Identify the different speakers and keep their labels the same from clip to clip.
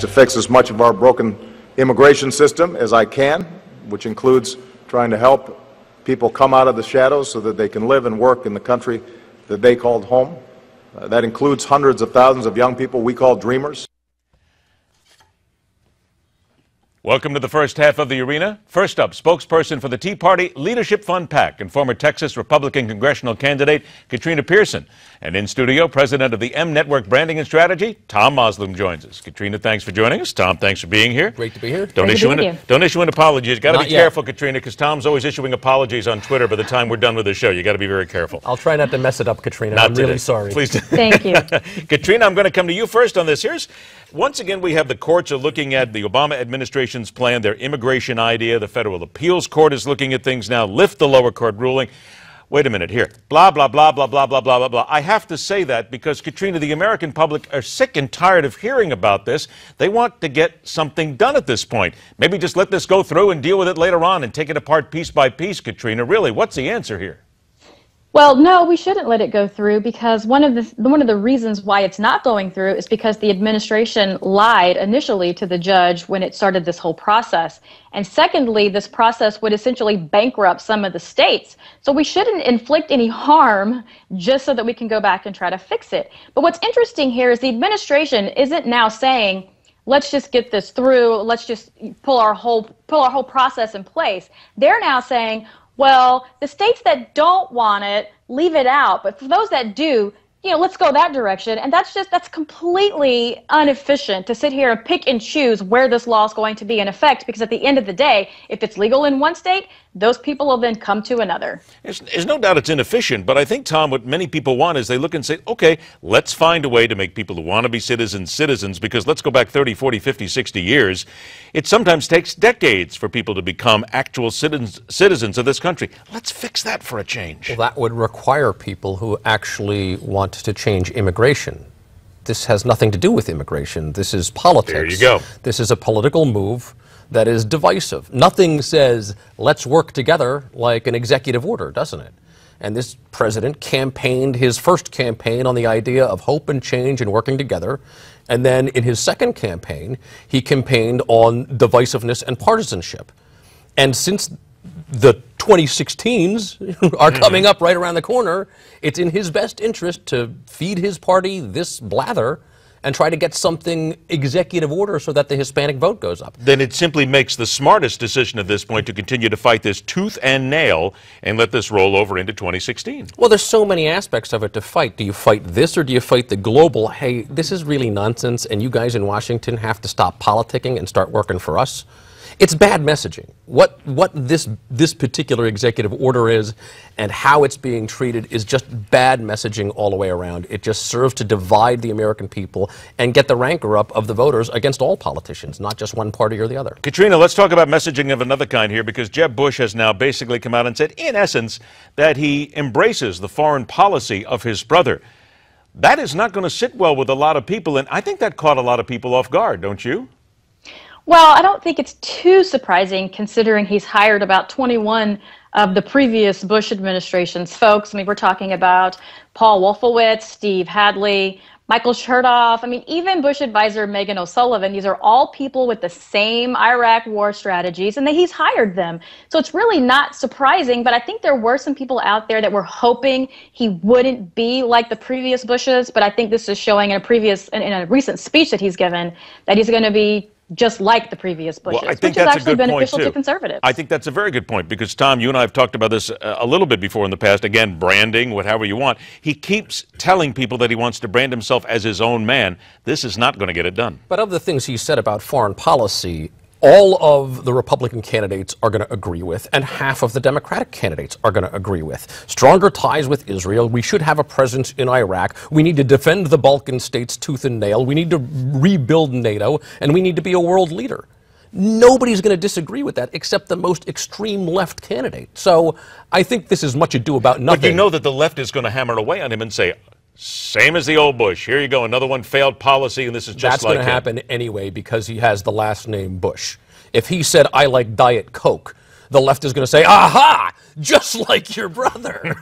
Speaker 1: to fix as much of our broken immigration system as I can, which includes trying to help people come out of the shadows so that they can live and work in the country that they called home. That includes hundreds of thousands of young people we call dreamers.
Speaker 2: Welcome to the first half of the arena. First up, spokesperson for the Tea Party Leadership Fund PAC and former Texas Republican congressional candidate Katrina Pierson. And in studio, president of the M Network Branding and Strategy, Thom Mozloom, joins us. Katrina, thanks for joining us. Thom, thanks for being here.
Speaker 3: Great to be here.
Speaker 2: Don't issue an apology. You've got to be careful, Katrina, because Tom's always issuing apologies on Twitter by the time we're done with the show. You've got to be very careful.
Speaker 3: I'll try not to mess it up, Katrina. I'm really sorry.
Speaker 2: Please do.
Speaker 4: Thank you.
Speaker 2: Katrina, I'm going to come to you first on this. Once again, we have the courts are looking at the Obama administration's plan, their immigration idea. The Federal Appeals Court is looking at things now, lift the lower court ruling. Wait a minute here. Blah, blah, blah, blah, blah, blah, blah, blah, blah. I have to say that because, Katrina, the American public are sick and tired of hearing about this. They want to get something done at this point. Maybe just let this go through and deal with it later on and take it apart piece by piece, Katrina. Really, what's the answer here?
Speaker 4: Well, no, we shouldn't let it go through because one of the reasons why it's not going through is because the administration lied initially to the judge when it started this whole process. And secondly, this process would essentially bankrupt some of the states. So we shouldn't inflict any harm just so that we can go back and try to fix it. But what's interesting here is the administration isn't now saying, let's just get this through, let's just pull our whole process in place. They're now saying, well, the states that don't want it, leave it out. But for those that do, let's go that direction. And that's completely inefficient to sit here and pick and choose where this law is going to be in effect, because at the end of the day, if it's legal in one state, those people will then come to another.
Speaker 2: There's no doubt it's inefficient, but I think, Tom, what many people want is they look and say, okay, let's find a way to make people who want to be citizens, because let's go back 30, 40, 50, 60 years. It sometimes takes decades for people to become actual citizens of this country. Let's fix that for a change.
Speaker 3: Well, that would require people who actually want to change immigration. This has nothing to do with immigration. This is politics.
Speaker 2: There you go.
Speaker 3: This is a political move that is divisive. Nothing says, let's work together like an executive order, doesn't it? And this president campaigned his first campaign on the idea of hope and change and working together. And then in his second campaign, he campaigned on divisiveness and partisanship. And since the 2016s are coming up right around the corner, it's in his best interest to feed his party this blather and try to get something executive order so that the Hispanic vote goes up.
Speaker 2: Then it simply makes the smartest decision at this point to continue to fight this tooth and nail and let this roll over into 2016.
Speaker 3: Well, there's so many aspects of it to fight. Do you fight this or do you fight the global, hey, this is really nonsense and you guys in Washington have to stop politicking and start working for us? It's bad messaging. What this particular executive order is and how it's being treated is just bad messaging all the way around. It just serves to divide the American people and get the rancor up of the voters against all politicians, not just one party or the other.
Speaker 2: Katrina, let's talk about messaging of another kind here, because Jeb Bush has now basically come out and said, in essence, that he embraces the foreign policy of his brother. That is not going to sit well with a lot of people, and I think that caught a lot of people off guard, don't you?
Speaker 4: Well, I don't think it's too surprising considering he's hired about 21 of the previous Bush administration's folks. I mean, we're talking about Paul Wolfowitz, Steve Hadley, Michael Chertoff. I mean, even Bush advisor Megan O'Sullivan. These are all people with the same Iraq war strategies, and he's hired them. So it's really not surprising, but I think there were some people out there that were hoping he wouldn't be like the previous Bushes, but I think this is showing in a recent speech that he's given that he's going to be just like the previous Bushes,
Speaker 2: well, I think
Speaker 4: which is
Speaker 2: that's
Speaker 4: actually
Speaker 2: a good
Speaker 4: beneficial
Speaker 2: point,
Speaker 4: to conservatives.
Speaker 2: I think that's a very good point, because, Tom, you and I have talked about this a little bit before in the past. Again, branding, whatever you want. He keeps telling people that he wants to brand himself as his own man. This is not going to get it done.
Speaker 3: But of the things he said about foreign policy, all of the Republican candidates are going to agree with, and half of the Democratic candidates are going to agree with. Stronger ties with Israel. We should have a presence in Iraq. We need to defend the Balkan states tooth and nail. We need to rebuild NATO, and we need to be a world leader. Nobody's going to disagree with that except the most extreme left candidate. So I think this is much ado about nothing.
Speaker 2: But you know that the left is going to hammer away on him and say, same as the old Bush. Here you go, another one failed policy, and this is just
Speaker 3: That's
Speaker 2: like
Speaker 3: going to happen anyway because he has the last name Bush. If he said, I like Diet Coke, the left is going to say, aha, just like your brother.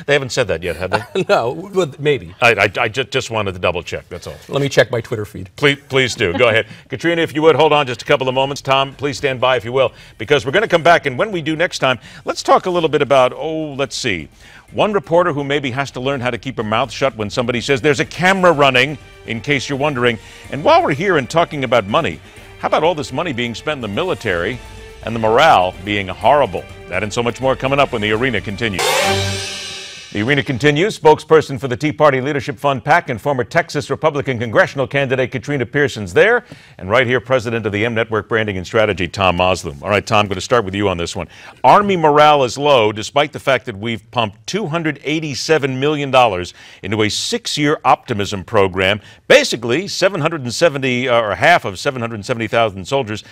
Speaker 2: They haven't said that yet, have they?
Speaker 3: No, but maybe.
Speaker 2: I just wanted to double check, that's all.
Speaker 3: Let me check my Twitter feed.
Speaker 2: Please do. Go ahead. Katrina, if you would, hold on just a couple of moments. Tom, please stand by if you will, because we're going to come back, and when we do next time, let's talk a little bit about, let's see, one reporter who maybe has to learn how to keep her mouth shut when somebody says there's a camera running, in case you're wondering. And while we're here and talking about money, how about all this money being spent in the military and the morale being horrible? That and so much more coming up when the Arena continues. The Arena continues. Spokesperson for the Tea Party Leadership Fund PAC and former Texas Republican congressional candidate Katrina Pierson's there. And right here, president of the M Network Branding and Strategy, Thom Mozloom. All right, Tom, I'm going to start with you on this one. Army morale is low, despite the fact that we've pumped $287 million into a 6-year optimism program. Basically, 770, or half of 770,000 soldiers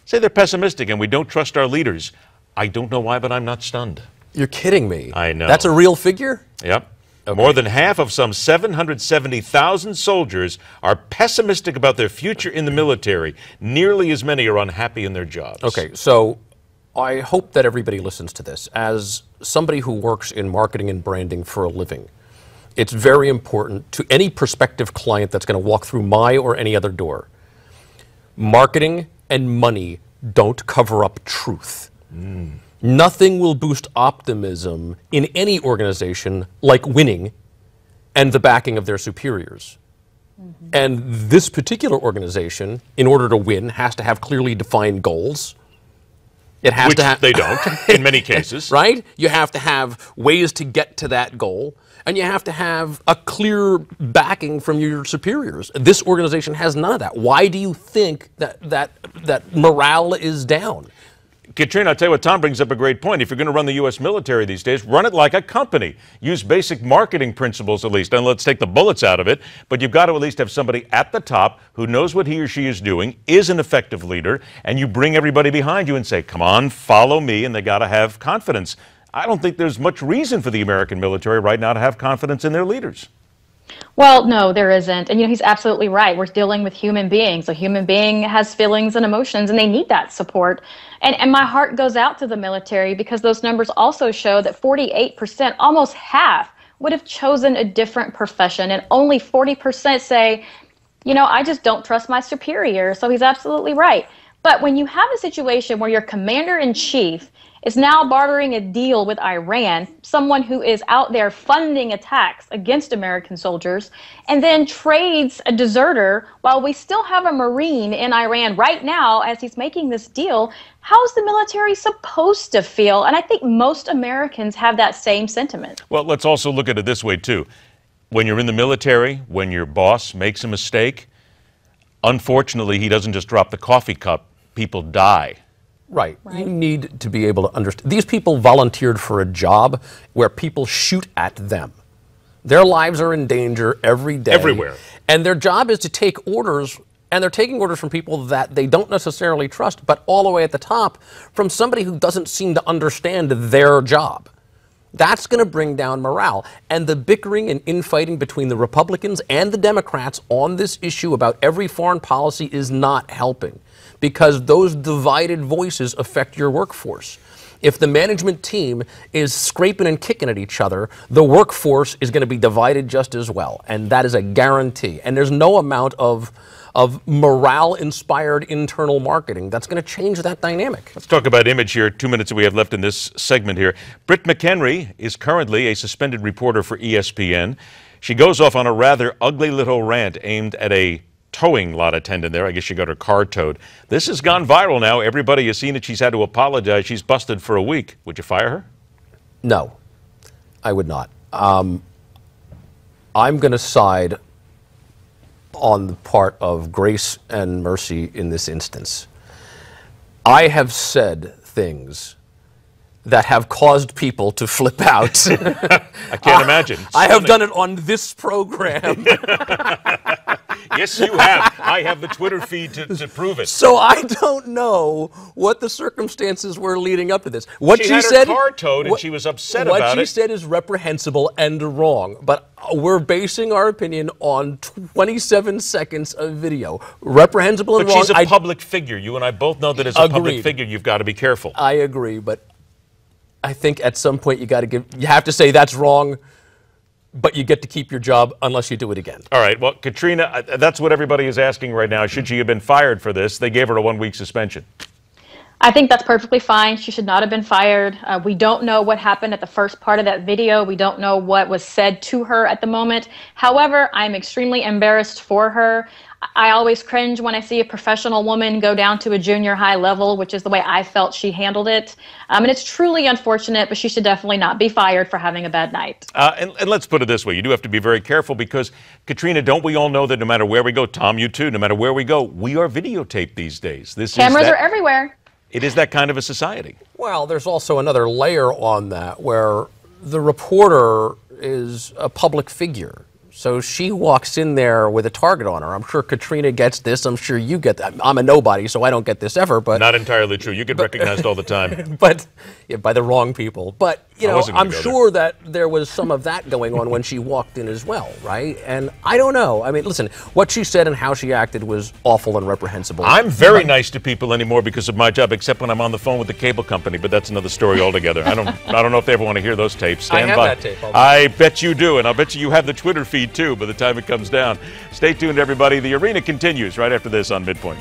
Speaker 2: say they're pessimistic and we don't trust our leaders. I don't know why, but I'm not stunned.
Speaker 3: You're kidding me.
Speaker 2: I know.
Speaker 3: That's a real figure?
Speaker 2: Yep.
Speaker 3: Okay.
Speaker 2: More than half of some 770,000 soldiers are pessimistic about their future in the military. Nearly as many are unhappy in their jobs.
Speaker 3: Okay, so I hope that everybody listens to this. As somebody who works in marketing and branding for a living, it's very important to any prospective client that's going to walk through my or any other door. Marketing and money don't cover up truth. Nothing will boost optimism in any organization like winning and the backing of their superiors. And this particular organization, in order to win, has to have clearly defined goals. It has to have,
Speaker 2: they don't, in many cases.
Speaker 3: Right? You have to have ways to get to that goal, and you have to have a clear backing from your superiors. This organization has none of that. Why do you think that morale is down?
Speaker 2: Katrina, I'll tell you what, Tom brings up a great point. If you're going to run the U.S. military these days, run it like a company. Use basic marketing principles at least, and let's take the bullets out of it. But you've got to at least have somebody at the top who knows what he or she is doing, is an effective leader, and you bring everybody behind you and say, come on, follow me, and they got to have confidence. I don't think there's much reason for the American military right now to have confidence in their leaders.
Speaker 4: Well, no, there isn't. And, he's absolutely right. We're dealing with human beings. A human being has feelings and emotions, and they need that support. And my heart goes out to the military because those numbers also show that 48%, almost half, would have chosen a different profession. And only 40% say, I just don't trust my superior. So he's absolutely right. But when you have a situation where your commander-in-chief is now bartering a deal with Iran, someone who is out there funding attacks against American soldiers, and then trades a deserter while we still have a Marine in Iran right now as he's making this deal, how is the military supposed to feel? And I think most Americans have that same sentiment.
Speaker 2: Well, let's also look at it this way, too. When you're in the military, when your boss makes a mistake, unfortunately, he doesn't just drop the coffee cup. People die.
Speaker 3: Right. You need to be able to understand. These people volunteered for a job where people shoot at them. Their lives are in danger every day.
Speaker 2: Everywhere.
Speaker 3: And their job is to take orders, and they're taking orders from people that they don't necessarily trust, but all the way at the top from somebody who doesn't seem to understand their job. That's going to bring down morale. And the bickering and infighting between the Republicans and the Democrats on this issue about every foreign policy is not helping, because those divided voices affect your workforce. If the management team is scraping and kicking at each other, the workforce is going to be divided just as well. And that is a guarantee. And there's no amount of morale-inspired internal marketing that's going to change that dynamic.
Speaker 2: Let's talk about image here. 2 minutes that we have left in this segment here. Britt McHenry is currently a suspended reporter for ESPN. She goes off on a rather ugly little rant aimed at a towing lot attendant there. I guess she got her car towed. This has gone viral now. Everybody has seen it. She's had to apologize. She's busted for a week. Would you fire her?
Speaker 3: No, I would not. I'm going to side on the part of grace and mercy in this instance. I have said things that have caused people to flip out.
Speaker 2: I can't imagine.
Speaker 3: I have done it on this program.
Speaker 2: Yes, you have. I have the Twitter feed to prove it.
Speaker 3: So I don't know what the circumstances were leading up to this. What
Speaker 2: she had
Speaker 3: said,
Speaker 2: her car towed, and she was upset about it.
Speaker 3: What she said is reprehensible and wrong, but we're basing our opinion on 27 seconds of video. Reprehensible and
Speaker 2: but
Speaker 3: wrong.
Speaker 2: But she's a public figure. You and I both know that as a public figure, you've got to be careful.
Speaker 3: I agree, but I think at some point you have to say that's wrong, but you get to keep your job unless you do it again.
Speaker 2: All right. Well, Katrina, that's what everybody is asking right now. Should she have been fired for this? They gave her a 1-week suspension.
Speaker 4: I think that's perfectly fine. She should not have been fired. We don't know what happened at the first part of that video. We don't know what was said to her at the moment. However, I'm extremely embarrassed for her. I always cringe when I see a professional woman go down to a junior high level, which is the way I felt she handled it. And it's truly unfortunate, but she should definitely not be fired for having a bad night.
Speaker 2: And let's put it this way. You do have to be very careful because, Katrina, don't we all know that no matter where we go, Thom, you too, no matter where we go, we are videotaped these days.
Speaker 4: Cameras are everywhere.
Speaker 2: It is that kind of a society.
Speaker 3: Well, there's also another layer on that where the reporter is a public figure. So she walks in there with a target on her. I'm sure Katrina gets this. I'm sure you get that. I'm a nobody, so I don't get this ever. But
Speaker 2: not entirely true. You get recognized all the time.
Speaker 3: But yeah, by the wrong people. But I'm sure that there was some of that going on when she walked in as well, right? And I don't know. I mean, listen, what she said and how she acted was awful and reprehensible.
Speaker 2: I'm very nice to people anymore because of my job, except when I'm on the phone with the cable company. But that's another story altogether. I don't know if they ever want to hear those tapes. Stand by.
Speaker 3: I have that tape.
Speaker 2: I bet you do, and I'll bet you have the Twitter feed too by the time it comes down. Stay tuned, everybody. The Arena continues right after this on MidPoint.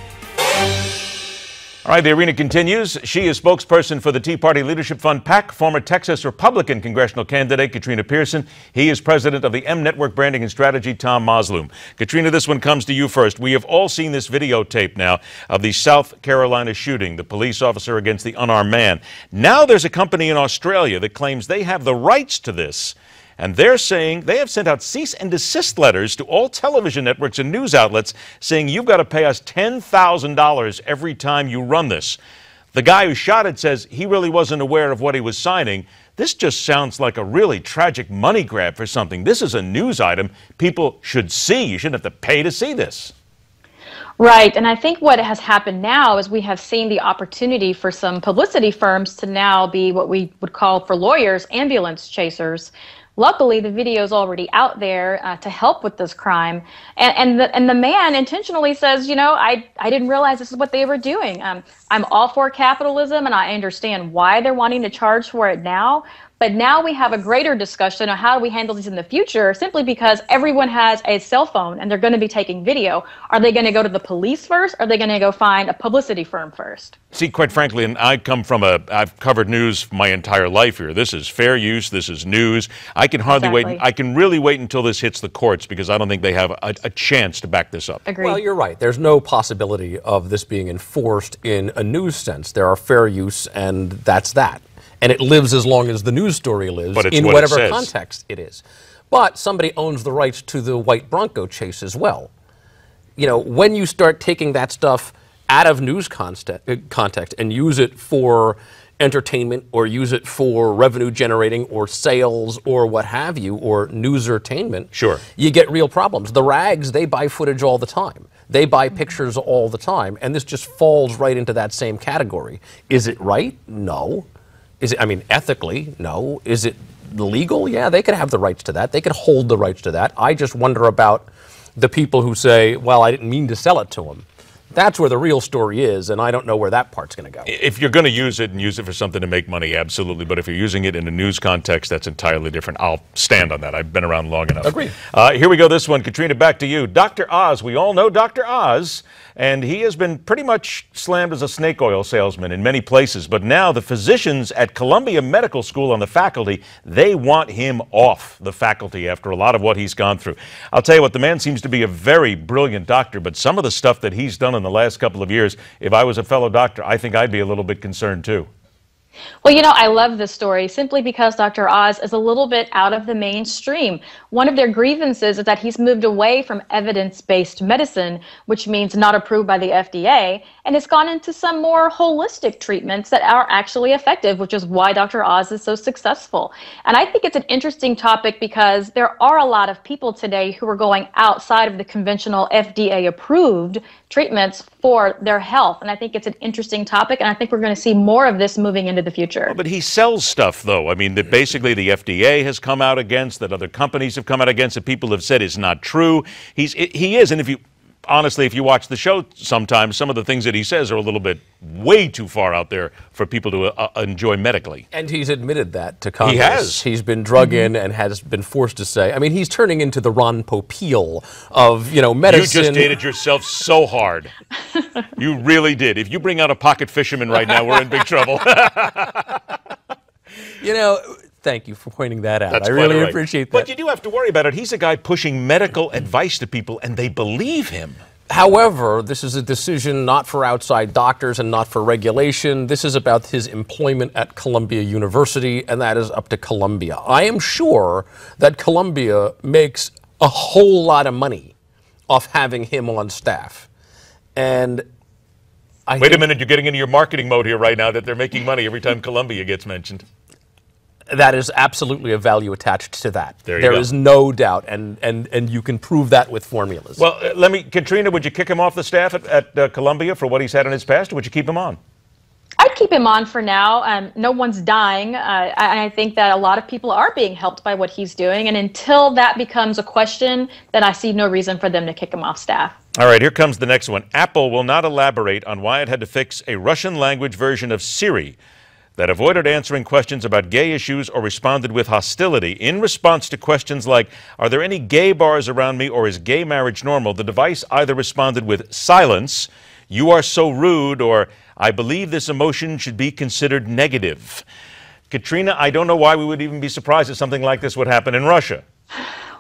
Speaker 2: All right, the Arena continues. She is spokesperson for the Tea Party Leadership Fund PAC, former Texas Republican congressional candidate Katrina Pierson. He is president of the M Network Branding and Strategy, Thom Mozloom. Katrina, this one comes to you first. We have all seen this videotape now of the South Carolina shooting, the police officer against the unarmed man. Now there's a company in Australia that claims they have the rights to this. And they're saying they have sent out cease and desist letters to all television networks and news outlets saying you've got to pay us $10,000 every time you run this. The guy who shot it says he really wasn't aware of what he was signing. This just sounds like a really tragic money grab for something. This is a news item people should see. You shouldn't have to pay to see this.
Speaker 4: Right, and I think what has happened now is we have seen the opportunity for some publicity firms to now be what we would call for lawyers ambulance chasers. Luckily, the video is already out there to help with this crime. And the man intentionally says, I didn't realize this is what they were doing. I'm all for capitalism, and I understand why they're wanting to charge for it now. But now we have a greater discussion on how do we handle this in the future, simply because everyone has a cell phone and they're going to be taking video. Are they going to go to the police first? Or are they going to go find a publicity firm first?
Speaker 2: See, quite frankly, and I've covered news my entire life here. This is fair use. This is news. I can hardly wait. I can really wait until this hits the courts because I don't think they have a chance to back this up.
Speaker 4: Agreed.
Speaker 3: Well, you're right. There's no possibility of this being enforced in a news sense. There are fair use, and that's that. And it lives as long as the news story lives, in whatever context it is. But somebody owns the rights to the white Bronco chase as well. When you start taking that stuff out of news context and use it for entertainment or use it for revenue generating or sales or what have you, or newsertainment,
Speaker 2: sure, you
Speaker 3: get real problems. The rags, they buy footage all the time. They buy pictures all the time. And this just falls right into that same category. Is it right? No. Is it, ethically, no. Is it legal? Yeah, they could have the rights to that. They could hold the rights to that. I just wonder about the people who say, well, I didn't mean to sell it to them. That's where the real story is, and I don't know where that part's going to go.
Speaker 2: If you're going to use it and use it for something to make money, absolutely. But if you're using it in a news context, that's entirely different. I'll stand on that. I've been around long enough.
Speaker 3: Agreed.
Speaker 2: Here we go, this one. Katrina, back to you. Dr. Oz, we all know Dr. Oz, and he has been pretty much slammed as a snake oil salesman in many places. But now the physicians at Columbia Medical School on the faculty, they want him off the faculty after a lot of what he's gone through. I'll tell you what, the man seems to be a very brilliant doctor, but some of the stuff that he's done in the last couple of years, if I was a fellow doctor, I think I'd be a little bit concerned too.
Speaker 4: Well, I love this story simply because Dr. Oz is a little bit out of the mainstream. One of their grievances is that he's moved away from evidence-based medicine, which means not approved by the FDA, and has gone into some more holistic treatments that are actually effective, which is why Dr. Oz is so successful. And I think it's an interesting topic because there are a lot of people today who are going outside of the conventional FDA-approved treatments for their health. And I think it's an interesting topic, and I think we're going to see more of this moving into the future.
Speaker 2: Well, but he sells stuff, though. That basically the FDA has come out against, that other companies have come out against, that people have said is not true. He is, and if you honestly, if you watch the show sometimes, some of the things that he says are a little bit way too far out there for people to enjoy medically.
Speaker 3: And he's admitted that to Congress.
Speaker 2: He has.
Speaker 3: He's been drug in and has been forced to say, I mean, he's turning into the Ron Popeil of, medicine.
Speaker 2: You just dated yourself so hard. You really did. If you bring out a pocket fisherman right now, we're in big trouble.
Speaker 3: Thank you for pointing that out.
Speaker 2: That's
Speaker 3: I really
Speaker 2: right.
Speaker 3: appreciate that.
Speaker 2: But you do have to worry about it. He's a guy pushing medical advice to people, and they believe him.
Speaker 3: However, this is a decision not for outside doctors and not for regulation. This is about his employment at Columbia University, and that is up to Columbia. I am sure that Columbia makes a whole lot of money off having him on staff. And
Speaker 2: Wait a minute, you're getting into your marketing mode here right now that they're making money every time Columbia gets mentioned.
Speaker 3: That is absolutely a value attached to that.
Speaker 2: There
Speaker 3: is no doubt, and you can prove that with formulas.
Speaker 2: Well, Katrina, would you kick him off the staff at Columbia for what he's had in his past, or would you keep him on?
Speaker 4: I'd keep him on for now. No one's dying. I think that a lot of people are being helped by what he's doing, and until that becomes a question, then I see no reason for them to kick him off staff.
Speaker 2: All right, here comes the next one. Apple will not elaborate on why it had to fix a Russian language version of Siri that avoided answering questions about gay issues or responded with hostility. In response to questions like, are there any gay bars around me, or is gay marriage normal? The device either responded with silence, you are so rude, or I believe this emotion should be considered negative. Katrina, I don't know why we would even be surprised that something like this would happen in Russia.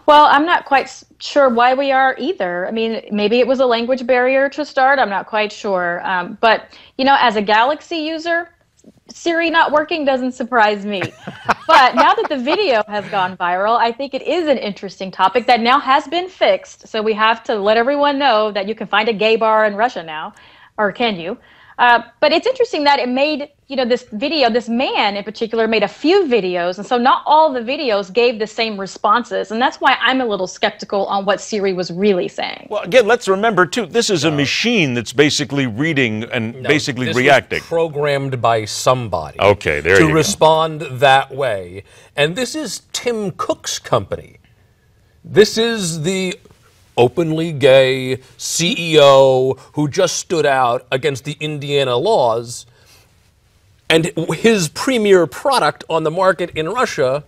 Speaker 4: Well, I'm not quite sure why we are either. I mean, maybe it was a language barrier to start. I'm not quite sure. But, as a Galaxy user, Siri not working doesn't surprise me. But now that the video has gone viral, I think it is an interesting topic that now has been fixed. So we have to let everyone know that you can find a gay bar in Russia now, or can you? But it's interesting that it made, this video, this man in particular made a few videos, and so not all the videos gave the same responses, and that's why I'm a little skeptical on what Siri was really saying.
Speaker 2: Well, again, let's remember, too, this is a machine that's basically reading and basically reacting.
Speaker 3: Was programmed by somebody.
Speaker 2: Okay, there you go.
Speaker 3: To respond that way. And this is Tim Cook's company. This is the openly gay CEO who just stood out against the Indiana laws, and his premier product on the market in Russia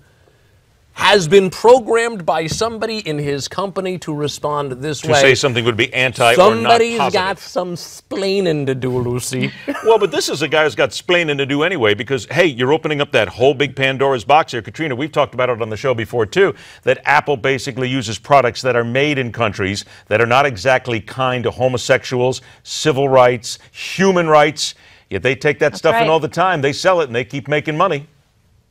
Speaker 3: has been programmed by somebody in his company to respond this way.
Speaker 2: To say something would be anti or not
Speaker 3: Somebody's
Speaker 2: positive.
Speaker 3: got some splaining to do, Lucy.
Speaker 2: Well, but this is a guy who's got splaining to do anyway, because, hey, you're opening up that whole big Pandora's box here. Katrina, we've talked about it on the show before, too, that Apple basically uses products that are made in countries that are not exactly kind to homosexuals, civil rights, human rights, yet they take that stuff in all the time. They sell it, and they keep making money,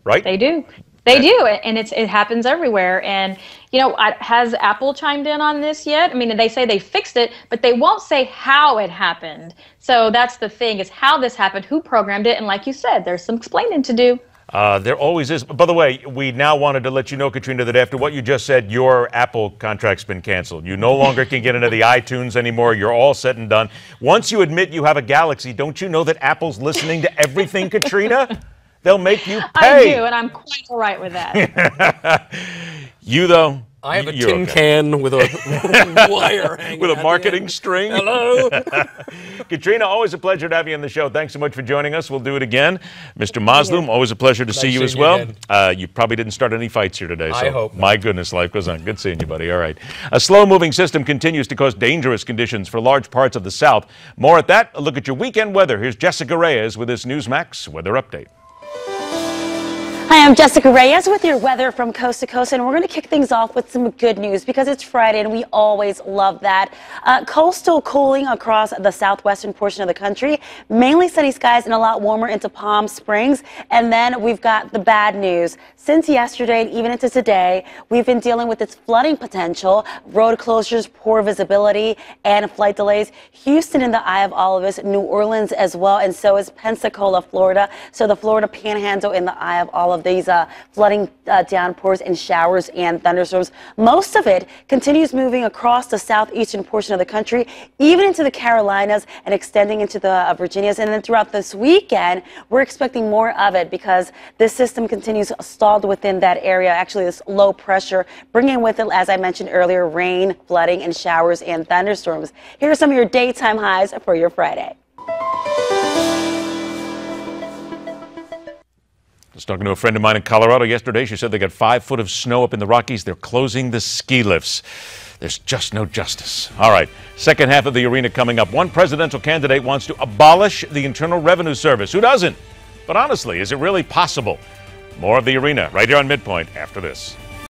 Speaker 2: right?
Speaker 4: They do. They do, and it happens everywhere. And, has Apple chimed in on this yet? I mean, they say they fixed it, but they won't say how it happened. So that's the thing, is how this happened, who programmed it, and like you said, there's some explaining to do.
Speaker 2: There always is. By the way, we now wanted to let you know, Katrina, that after what you just said, your Apple contract's been canceled. You no longer can get into the iTunes anymore. You're all set and done. Once you admit you have a Galaxy, don't you know that Apple's listening to everything, Katrina? They'll make you pay.
Speaker 4: I do, and I'm quite all right with that.
Speaker 2: You, though?
Speaker 3: I have a tin can with a wire hanging
Speaker 2: with a marketing string.
Speaker 3: Hello.
Speaker 2: Katrina, always a pleasure to have you on the show. Thanks so much for joining us. We'll do it again. Mr. Mozloom, always a pleasure to see you as well. You probably didn't start any fights here today. So
Speaker 3: I hope not.
Speaker 2: My goodness, life goes on. Good seeing you, buddy. All right. A slow-moving system continues to cause dangerous conditions for large parts of the South. More at that. A look at your weekend weather. Here's Jessica Reyes with this Newsmax weather update.
Speaker 5: Hi, I'm Jessica Reyes with your weather from coast to coast, and we're going to kick things off with some good news because it's Friday and we always love that. Coastal cooling across the southwestern portion of the country, mainly sunny skies and a lot warmer into Palm Springs. And then we've got the bad news. Since yesterday and even into today, we've been dealing with this flooding potential, road closures, poor visibility, and flight delays. Houston in the Eye of Olive, New Orleans as well, and so is Pensacola, Florida. So the Florida Panhandle in the Eye of Olive of these flooding downpours and showers and thunderstorms. Most of it continues moving across the southeastern portion of the country, even into the Carolinas and extending into the Virginias. And then throughout this weekend, we're expecting more of it because this system continues stalled within that area. Actually, this low pressure bringing with it, as I mentioned earlier, rain, flooding, and showers and thunderstorms. Here are some of your daytime highs for your Friday.
Speaker 2: I was talking to a friend of mine in Colorado yesterday. She said they got 5 foot of snow up in the Rockies. They're closing the ski lifts. There's just no justice. All right, second half of the arena coming up. One presidential candidate wants to abolish the Internal Revenue Service. Who doesn't? But honestly, is it really possible? More of the arena right here on MidPoint after this.